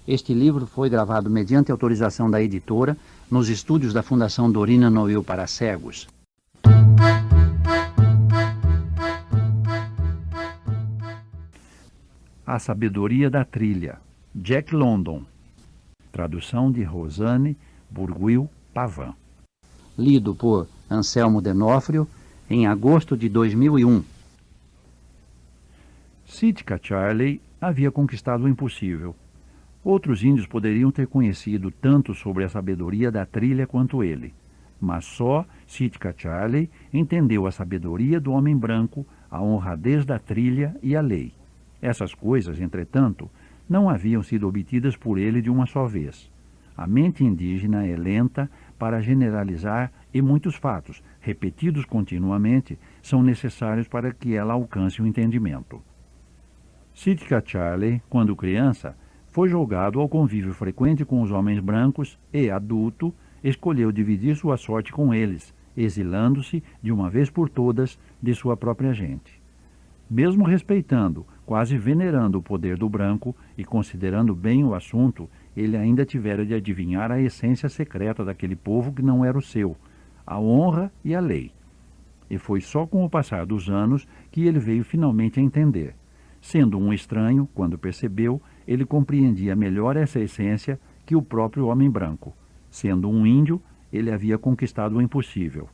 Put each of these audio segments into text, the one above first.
Este livro foi gravado mediante autorização da editora nos estúdios da Fundação Dorina Noil para Cegos. A Sabedoria da Trilha, Jack London. Tradução de Rosane Burguil Pavan. Lido por Anselmo Denofrio em agosto de 2001. Sitka Charley havia conquistado o impossível. Outros índios poderiam ter conhecido tanto sobre a sabedoria da trilha quanto ele, mas só Sitka Charley entendeu a sabedoria do homem branco, a honradez da trilha e a lei. Essas coisas, entretanto, não haviam sido obtidas por ele de uma só vez. A mente indígena é lenta para generalizar e muitos fatos, repetidos continuamente, são necessários para que ela alcance o entendimento. Sitka Charley, quando criança, foi julgado ao convívio frequente com os homens brancos e, adulto, escolheu dividir sua sorte com eles, exilando-se, de uma vez por todas, de sua própria gente. Mesmo respeitando, quase venerando o poder do branco e considerando bem o assunto, ele ainda tivera de adivinhar a essência secreta daquele povo que não era o seu, a honra e a lei. E foi só com o passar dos anos que ele veio finalmente a entender. Sendo um estranho, quando percebeu, ele compreendia melhor essa essência que o próprio homem branco. Sendo um índio, ele havia conquistado o impossível.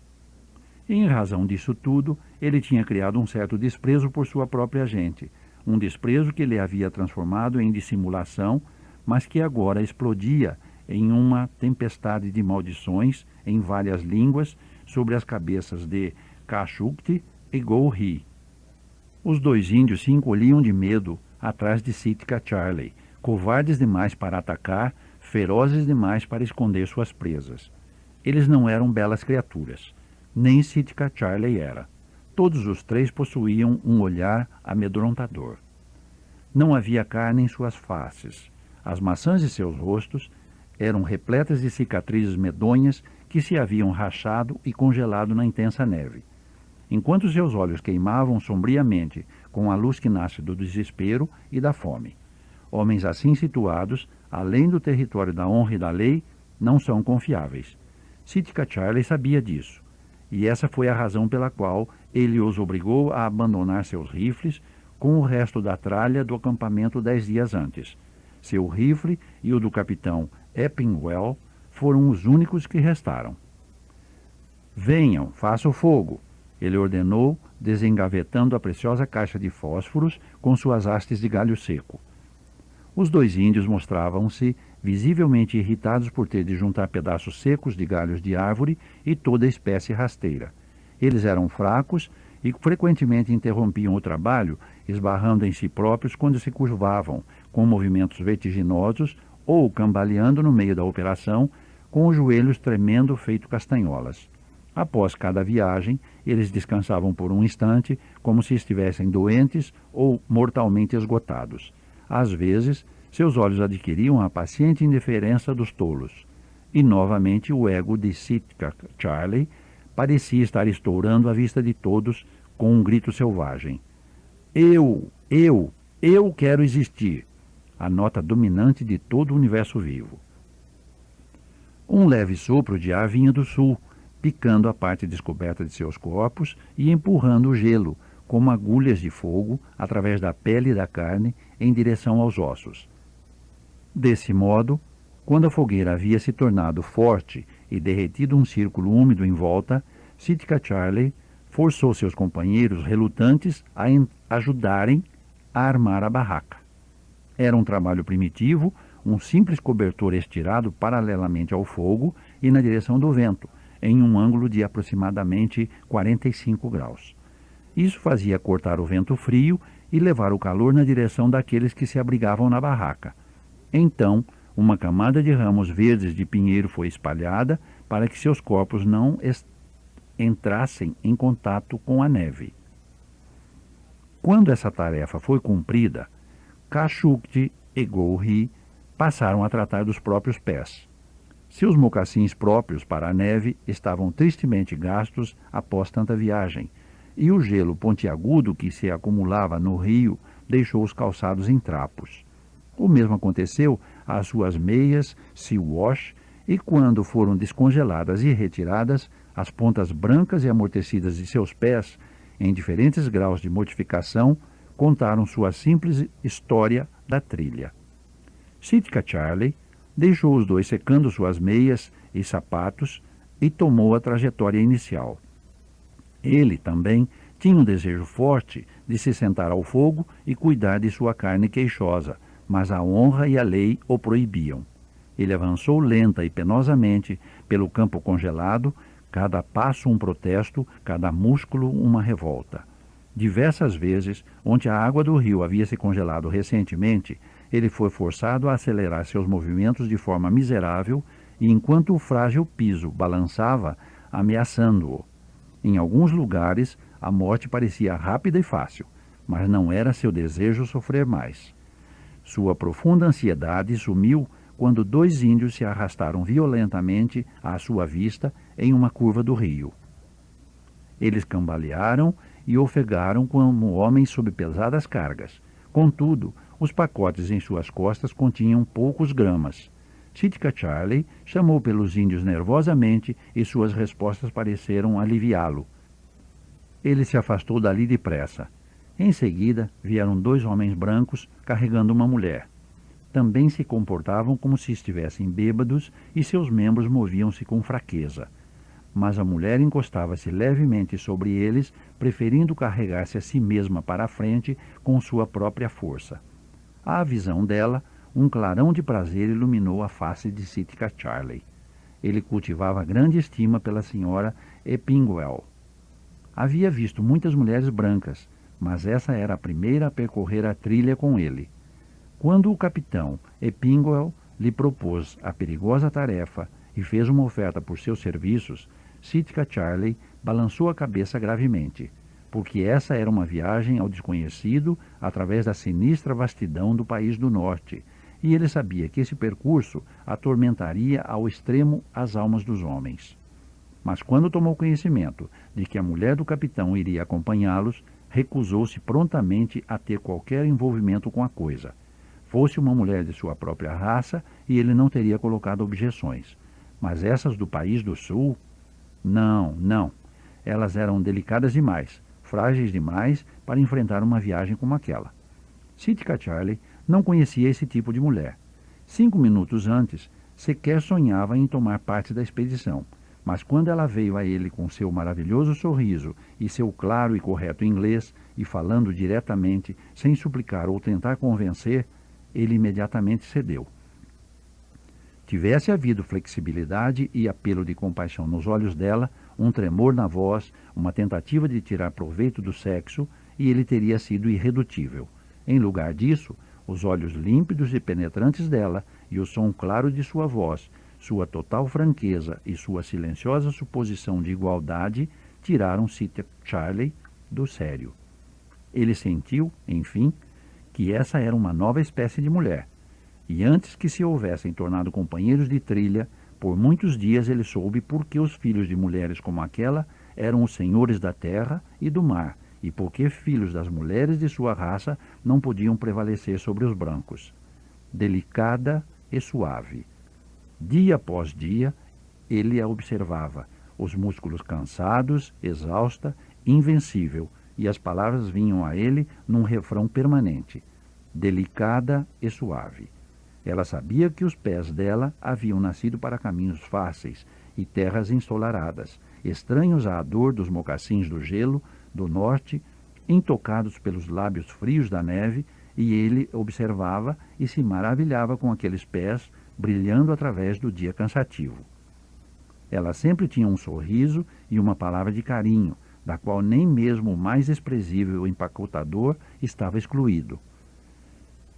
E, em razão disso tudo, ele tinha criado um certo desprezo por sua própria gente, um desprezo que ele havia transformado em dissimulação, mas que agora explodia em uma tempestade de maldições em várias línguas sobre as cabeças de Kashukti e Golri. Os dois índios se encolhiam de medo atrás de Sitka Charley, covardes demais para atacar, ferozes demais para esconder suas presas. Eles não eram belas criaturas, nem Sitka Charley era. Todos os três possuíam um olhar amedrontador. Não havia carne em suas faces. As maçãs de seus rostos eram repletas de cicatrizes medonhas que se haviam rachado e congelado na intensa neve. Enquanto seus olhos queimavam sombriamente com a luz que nasce do desespero e da fome. Homens assim situados, além do território da honra e da lei, não são confiáveis. Sitka Charley sabia disso, e essa foi a razão pela qual ele os obrigou a abandonar seus rifles com o resto da tralha do acampamento 10 dias antes. Seu rifle e o do capitão Eppingwell foram os únicos que restaram. «Venham, faça o fogo!» ele ordenou, desengavetando a preciosa caixa de fósforos com suas hastes de galho seco. Os dois índios mostravam-se visivelmente irritados por ter de juntar pedaços secos de galhos de árvore e toda espécie rasteira. Eles eram fracos e frequentemente interrompiam o trabalho, esbarrando em si próprios quando se curvavam, com movimentos vertiginosos ou cambaleando no meio da operação, com os joelhos tremendo feito castanholas. Após cada viagem, eles descansavam por um instante, como se estivessem doentes ou mortalmente esgotados. Às vezes, seus olhos adquiriam a paciente indiferença dos tolos. E, novamente, o ego de Sitka Charley parecia estar estourando à vista de todos com um grito selvagem. Eu quero existir! A nota dominante de todo o universo vivo. Um leve sopro de ar vinha do sul, picando a parte descoberta de seus corpos e empurrando o gelo, como agulhas de fogo, através da pele e da carne, em direção aos ossos. Desse modo, quando a fogueira havia se tornado forte e derretido um círculo úmido em volta, Sitka Charley forçou seus companheiros relutantes a ajudarem a armar a barraca. Era um trabalho primitivo, um simples cobertor estirado paralelamente ao fogo e na direção do vento, em um ângulo de aproximadamente 45 graus. Isso fazia cortar o vento frio e levar o calor na direção daqueles que se abrigavam na barraca. Então, uma camada de ramos verdes de pinheiro foi espalhada para que seus corpos não entrassem em contato com a neve. Quando essa tarefa foi cumprida, Kashukti e Golri passaram a tratar dos próprios pés. Seus mocassins próprios para a neve estavam tristemente gastos após tanta viagem, e o gelo pontiagudo que se acumulava no rio deixou os calçados em trapos. O mesmo aconteceu às suas meias Siwash, e quando foram descongeladas e retiradas, as pontas brancas e amortecidas de seus pés, em diferentes graus de modificação, contaram sua simples história da trilha. Sitka Charley deixou os dois secando suas meias e sapatos e tomou a trajetória inicial. Ele também tinha um desejo forte de se sentar ao fogo e cuidar de sua carne queixosa, mas a honra e a lei o proibiam. Ele avançou lenta e penosamente pelo campo congelado, cada passo um protesto, cada músculo uma revolta. Diversas vezes, onde a água do rio havia se congelado recentemente, ele foi forçado a acelerar seus movimentos de forma miserável, e enquanto o frágil piso balançava, ameaçando-o. Em alguns lugares, a morte parecia rápida e fácil, mas não era seu desejo sofrer mais. Sua profunda ansiedade sumiu quando dois índios se arrastaram violentamente à sua vista em uma curva do rio. Eles cambalearam e ofegaram como homens sob pesadas cargas. Contudo, os pacotes em suas costas continham poucos gramas. Sitka Charley chamou pelos índios nervosamente e suas respostas pareceram aliviá-lo. Ele se afastou dali depressa. Em seguida, vieram dois homens brancos carregando uma mulher. Também se comportavam como se estivessem bêbados e seus membros moviam-se com fraqueza. Mas a mulher encostava-se levemente sobre eles, preferindo carregar-se a si mesma para a frente com sua própria força. À visão dela, um clarão de prazer iluminou a face de Sitka Charley. Ele cultivava grande estima pela senhora Eppingwell. Havia visto muitas mulheres brancas, mas essa era a primeira a percorrer a trilha com ele. Quando o capitão Eppingwell lhe propôs a perigosa tarefa e fez uma oferta por seus serviços, Sitka Charley balançou a cabeça gravemente, porque essa era uma viagem ao desconhecido através da sinistra vastidão do país do norte, e ele sabia que esse percurso atormentaria ao extremo as almas dos homens. Mas quando tomou conhecimento de que a mulher do capitão iria acompanhá-los, recusou-se prontamente a ter qualquer envolvimento com a coisa. Fosse uma mulher de sua própria raça, e ele não teria colocado objeções. Mas essas do país do sul? Não. Elas eram delicadas demais, frágeis demais para enfrentar uma viagem como aquela. Sitka Charley não conhecia esse tipo de mulher. 5 minutos antes, sequer sonhava em tomar parte da expedição. Mas quando ela veio a ele com seu maravilhoso sorriso e seu claro e correto inglês, e falando diretamente, sem suplicar ou tentar convencer, ele imediatamente cedeu. Tivesse havido flexibilidade e apelo de compaixão nos olhos dela, um tremor na voz, uma tentativa de tirar proveito do sexo, e ele teria sido irredutível. Em lugar disso, os olhos límpidos e penetrantes dela e o som claro de sua voz, sua total franqueza e sua silenciosa suposição de igualdade tiraram Sitka Charley do sério. Ele sentiu, enfim, que essa era uma nova espécie de mulher. E antes que se houvessem tornado companheiros de trilha, por muitos dias ele soube por que os filhos de mulheres como aquela eram os senhores da terra e do mar, e por que filhos das mulheres de sua raça não podiam prevalecer sobre os brancos. Delicada e suave. Dia após dia, ele a observava, os músculos cansados, exausta, invencível, e as palavras vinham a ele num refrão permanente, delicada e suave. Ela sabia que os pés dela haviam nascido para caminhos fáceis e terras ensolaradas, estranhos à dor dos mocassins do gelo do norte, intocados pelos lábios frios da neve, e ele observava e se maravilhava com aqueles pés brilhando através do dia cansativo. Ela sempre tinha um sorriso e uma palavra de carinho, da qual nem mesmo o mais desprezível empacotador estava excluído.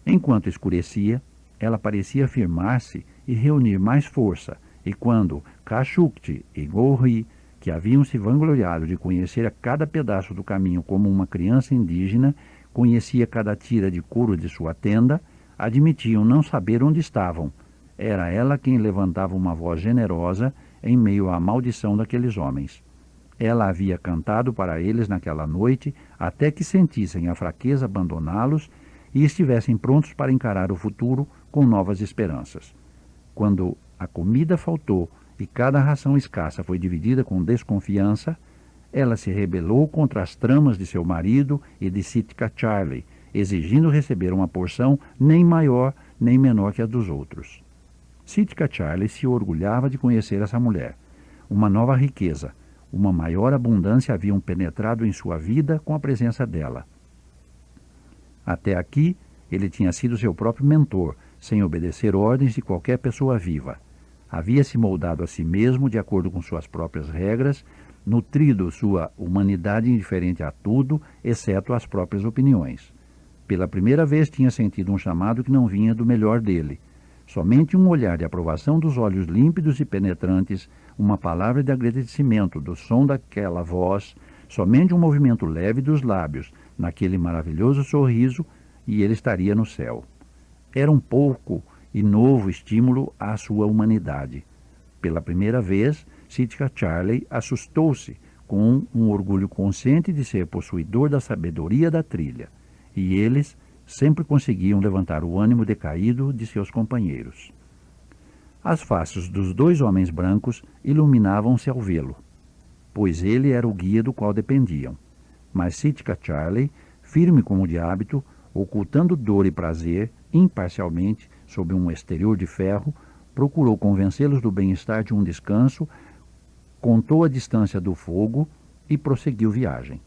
Enquanto escurecia, ela parecia firmar-se e reunir mais força, e quando Khashoggi e Gowri, que haviam se vangloriado de conhecer a cada pedaço do caminho como uma criança indígena, conhecia cada tira de couro de sua tenda, admitiam não saber onde estavam. Era ela quem levantava uma voz generosa em meio à maldição daqueles homens. Ela havia cantado para eles naquela noite até que sentissem a fraqueza abandoná-los, e estivessem prontos para encarar o futuro com novas esperanças. Quando a comida faltou e cada ração escassa foi dividida com desconfiança, ela se rebelou contra as tramas de seu marido e de Sitka Charley, exigindo receber uma porção nem maior nem menor que a dos outros. Sitka Charley se orgulhava de conhecer essa mulher. Uma nova riqueza, uma maior abundância haviam penetrado em sua vida com a presença dela. Até aqui, ele tinha sido seu próprio mentor, sem obedecer ordens de qualquer pessoa viva. Havia se moldado a si mesmo de acordo com suas próprias regras, nutrido sua humanidade indiferente a tudo, exceto às próprias opiniões. Pela primeira vez tinha sentido um chamado que não vinha do melhor dele. Somente um olhar de aprovação dos olhos límpidos e penetrantes, uma palavra de agradecimento do som daquela voz, somente um movimento leve dos lábios, naquele maravilhoso sorriso, e ele estaria no céu. Era um pouco e novo estímulo à sua humanidade. Pela primeira vez, Sitka Charley assustou-se com um orgulho consciente de ser possuidor da sabedoria da trilha, e eles sempre conseguiam levantar o ânimo decaído de seus companheiros. As faces dos dois homens brancos iluminavam-se ao vê-lo, pois ele era o guia do qual dependiam. Mas Sitka Charley, firme como de hábito, ocultando dor e prazer, imparcialmente, sob um exterior de ferro, procurou convencê-los do bem-estar de um descanso, contou a distância do fogo e prosseguiu viagem.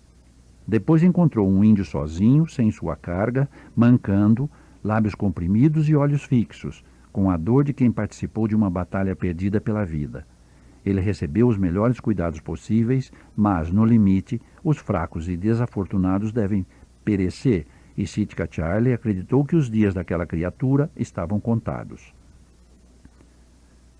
Depois encontrou um índio sozinho, sem sua carga, mancando, lábios comprimidos e olhos fixos, com a dor de quem participou de uma batalha perdida pela vida. Ele recebeu os melhores cuidados possíveis, mas, no limite, os fracos e desafortunados devem perecer, e Sitka Charley acreditou que os dias daquela criatura estavam contados.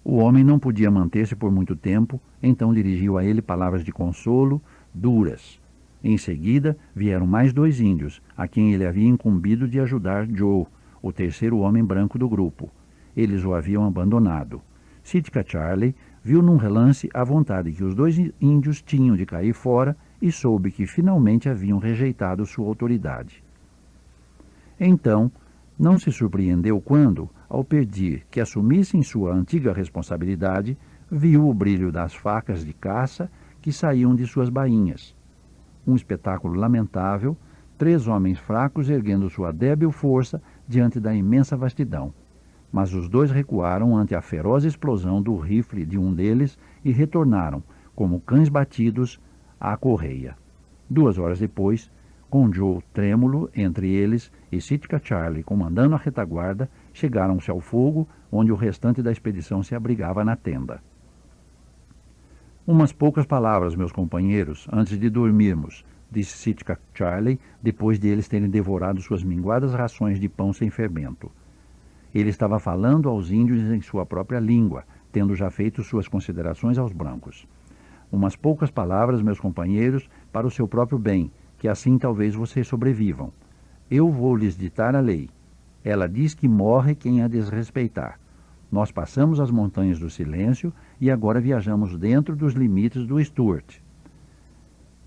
O homem não podia manter-se por muito tempo, então dirigiu a ele palavras de consolo, duras. Em seguida, vieram mais 2 índios, a quem ele havia incumbido de ajudar Joe, o terceiro homem branco do grupo. Eles o haviam abandonado. Sitka Charley viu num relance a vontade que os 2 índios tinham de cair fora e soube que finalmente haviam rejeitado sua autoridade. Então, não se surpreendeu quando, ao pedir que assumissem sua antiga responsabilidade, viu o brilho das facas de caça que saíam de suas bainhas. Um espetáculo lamentável, 3 homens fracos erguendo sua débil força diante da imensa vastidão. Mas os 2 recuaram ante a feroz explosão do rifle de um deles e retornaram, como cães batidos, à correia. 2 horas depois, com Joe trêmulo entre eles e Sitka Charley comandando a retaguarda, chegaram-se ao fogo, onde o restante da expedição se abrigava na tenda. Umas poucas palavras, meus companheiros, antes de dormirmos, disse Sitka Charley, depois de eles terem devorado suas minguadas rações de pão sem fermento. Ele estava falando aos índios em sua própria língua, tendo já feito suas considerações aos brancos. Umas poucas palavras, meus companheiros, para o seu próprio bem, que assim talvez vocês sobrevivam. Eu vou lhes ditar a lei. Ela diz que morre quem a desrespeitar. Nós passamos as montanhas do silêncio e agora viajamos dentro dos limites do Stuart.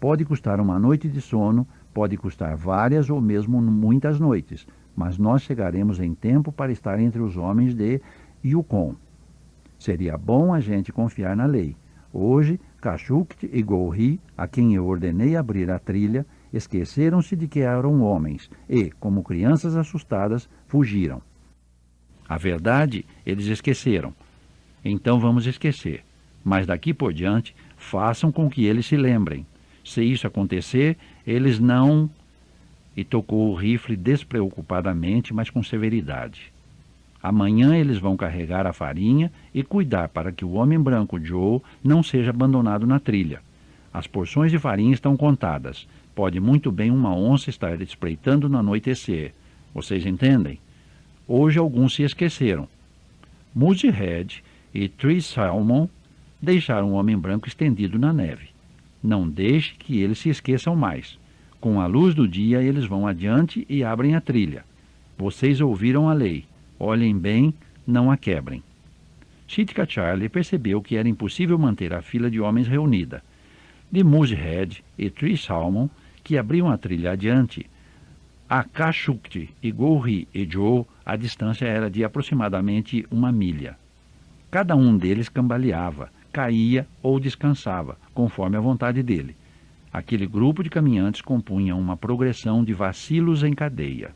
Pode custar uma noite de sono, pode custar várias ou mesmo muitas noites, mas nós chegaremos em tempo para estar entre os homens de Yukon. Seria bom a gente confiar na lei. Hoje, Kashukt e Golri, a quem eu ordenei abrir a trilha, esqueceram-se de que eram homens e, como crianças assustadas, fugiram. A verdade, eles esqueceram. Então vamos esquecer. Mas daqui por diante, façam com que eles se lembrem. Se isso acontecer, eles não... E tocou o rifle despreocupadamente, mas com severidade. Amanhã eles vão carregar a farinha e cuidar para que o homem branco Joe não seja abandonado na trilha. As porções de farinha estão contadas. Pode muito bem uma onça estar espreitando no anoitecer. Vocês entendem? Hoje alguns se esqueceram. Moosehead e Tree Salmon deixaram o homem branco estendido na neve. Não deixe que eles se esqueçam mais. Com a luz do dia eles vão adiante e abrem a trilha. Vocês ouviram a lei. Olhem bem, não a quebrem. Sitka Charley percebeu que era impossível manter a fila de homens reunida. De Moosehead e Tree Salmon, que abriam a trilha adiante, A Khashoggi e Golri e Joe, a distância era de aproximadamente 1 milha. Cada um deles cambaleava, caía ou descansava, conforme a vontade dele. Aquele grupo de caminhantes compunha uma progressão de vacilos em cadeia.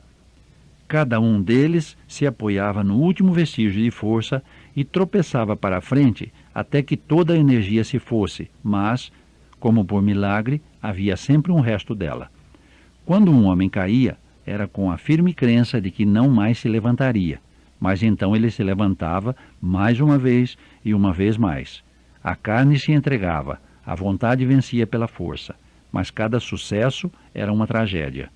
Cada um deles se apoiava no último vestígio de força e tropeçava para a frente até que toda a energia se fosse, mas, como por milagre, havia sempre um resto dela. Quando um homem caía, era com a firme crença de que não mais se levantaria, mas então ele se levantava mais uma vez e uma vez mais. A carne se entregava, a vontade vencia pela força, mas cada sucesso era uma tragédia.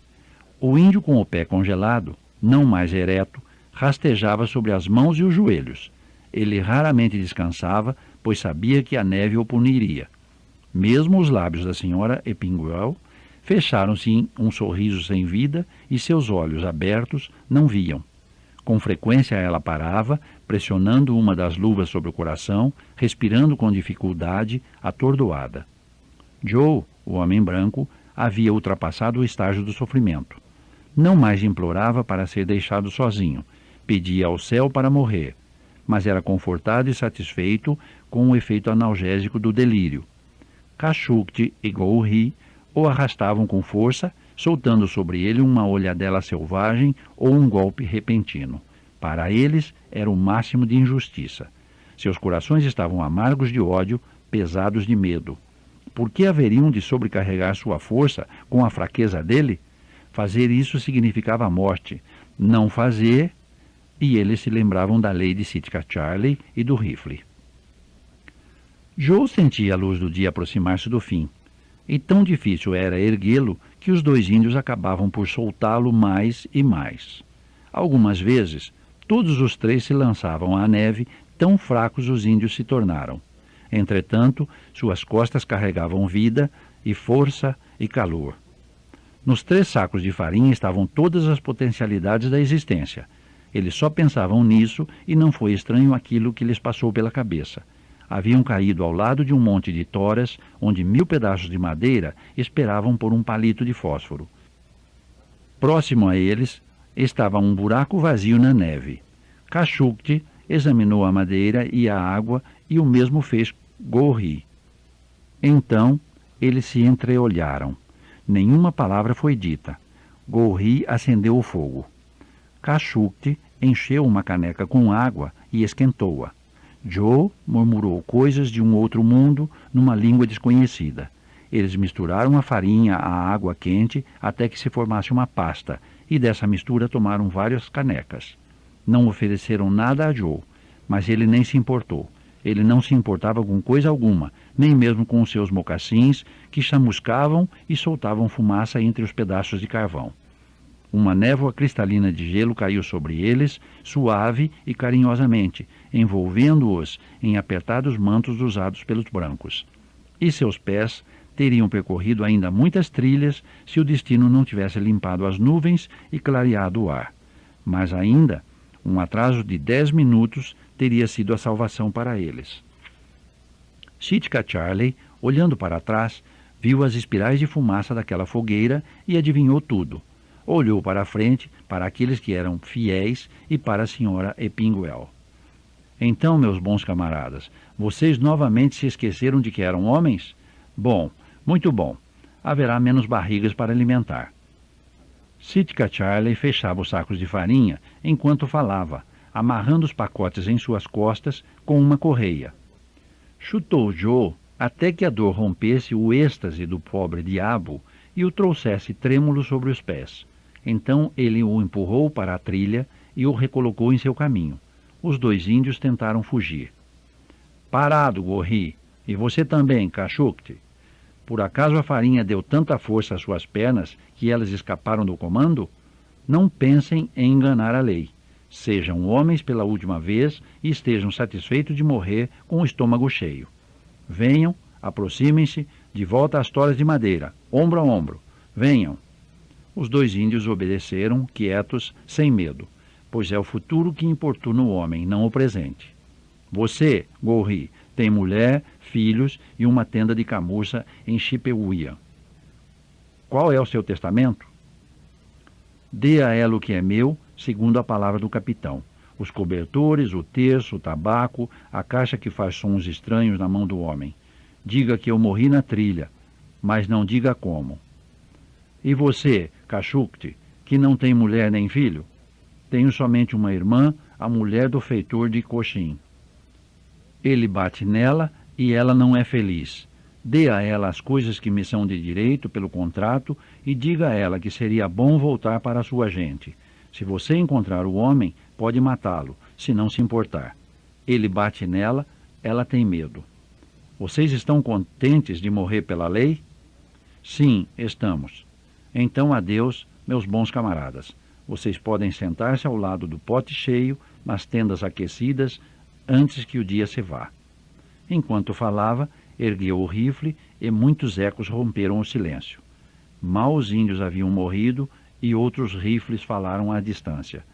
O índio com o pé congelado, não mais ereto, rastejava sobre as mãos e os joelhos. Ele raramente descansava, pois sabia que a neve o puniria. Mesmo os lábios da senhora Epinguel fecharam-se em um sorriso sem vida e seus olhos abertos não viam. Com frequência ela parava, pressionando uma das luvas sobre o coração, respirando com dificuldade, atordoada. Joe, o homem branco, havia ultrapassado o estágio do sofrimento. Não mais implorava para ser deixado sozinho, pedia ao céu para morrer, mas era confortado e satisfeito com o efeito analgésico do delírio. Khashoggi e Golri o arrastavam com força, soltando sobre ele uma olhadela selvagem ou um golpe repentino. Para eles, era o máximo de injustiça. Seus corações estavam amargos de ódio, pesados de medo. Por que haveriam de sobrecarregar sua força com a fraqueza dele? Fazer isso significava a morte. Não fazer, e eles se lembravam da lei de Sitka Charlie e do rifle. Joe sentia a luz do dia aproximar-se do fim, e tão difícil era erguê-lo que os dois índios acabavam por soltá-lo mais e mais. Algumas vezes, todos os três se lançavam à neve, tão fracos os índios se tornaram. Entretanto, suas costas carregavam vida e força e calor. Nos 3 sacos de farinha estavam todas as potencialidades da existência. Eles só pensavam nisso e não foi estranho aquilo que lhes passou pela cabeça. Haviam caído ao lado de um monte de toras, onde 1000 pedaços de madeira esperavam por um palito de fósforo. Próximo a eles estava um buraco vazio na neve. Khashoggi examinou a madeira e a água e o mesmo fez Golri. Então eles se entreolharam. Nenhuma palavra foi dita. Golri acendeu o fogo. Khashoggi encheu uma caneca com água e esquentou-a. Joe murmurou coisas de um outro mundo numa língua desconhecida. Eles misturaram a farinha à água quente até que se formasse uma pasta, e dessa mistura tomaram várias canecas. Não ofereceram nada a Joe, mas ele nem se importou. Ele não se importava com coisa alguma, nem mesmo com os seus mocassins, que chamuscavam e soltavam fumaça entre os pedaços de carvão. Uma névoa cristalina de gelo caiu sobre eles, suave e carinhosamente, envolvendo-os em apertados mantos usados pelos brancos. E seus pés teriam percorrido ainda muitas trilhas se o destino não tivesse limpado as nuvens e clareado o ar. Mas ainda, um atraso de 10 minutos teria sido a salvação para eles. Sitka Charlie, olhando para trás, viu as espirais de fumaça daquela fogueira e adivinhou tudo. Olhou para a frente, para aqueles que eram fiéis e para a senhora Epinguel. Então, meus bons camaradas, vocês novamente se esqueceram de que eram homens? Bom, muito bom. Haverá menos barrigas para alimentar. Sitka Charlie fechava os sacos de farinha enquanto falava, amarrando os pacotes em suas costas com uma correia. Chutou Joe até que a dor rompesse o êxtase do pobre diabo e o trouxesse trêmulo sobre os pés. Então ele o empurrou para a trilha e o recolocou em seu caminho. Os 2 índios tentaram fugir. Parado, Golri! E você também, Khashoggi! Por acaso a farinha deu tanta força às suas pernas que elas escaparam do comando? Não pensem em enganar a lei. Sejam homens pela última vez e estejam satisfeitos de morrer com o estômago cheio. Venham, aproximem-se, de volta às toras de madeira, ombro a ombro. Venham. Os 2 índios obedeceram, quietos, sem medo, pois é o futuro que importuna o homem, não o presente. Você, Golri, tem mulher, filhos e uma tenda de camurça em Chipewyan. Qual é o seu testamento? Dê a ela o que é meu, segundo a palavra do capitão. Os cobertores, o terço, o tabaco, a caixa que faz sons estranhos na mão do homem. Diga que eu morri na trilha, mas não diga como. E você, Khashoggi, que não tem mulher nem filho? Tenho somente uma irmã, a mulher do feitor de Cochin. Ele bate nela e ela não é feliz. Dê a ela as coisas que me são de direito pelo contrato e diga a ela que seria bom voltar para a sua gente. Se você encontrar o homem, pode matá-lo, se não se importar. Ele bate nela, ela tem medo. Vocês estão contentes de morrer pela lei? Sim, estamos. Então adeus, meus bons camaradas. Vocês podem sentar-se ao lado do pote cheio, nas tendas aquecidas, antes que o dia se vá. Enquanto falava, ergueu o rifle e muitos ecos romperam o silêncio. Mal os índios haviam morrido e outros rifles falaram à distância.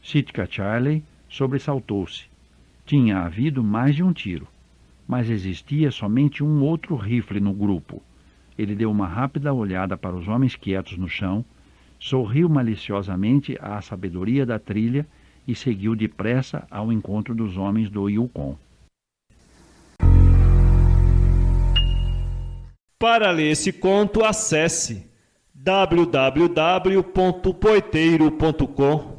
Sitka Charley sobressaltou-se. Tinha havido mais de um tiro, mas existia somente um outro rifle no grupo. Ele deu uma rápida olhada para os homens quietos no chão, sorriu maliciosamente à sabedoria da trilha e seguiu depressa ao encontro dos homens do Yukon. Para ler esse conto, acesse www.poeteiro.com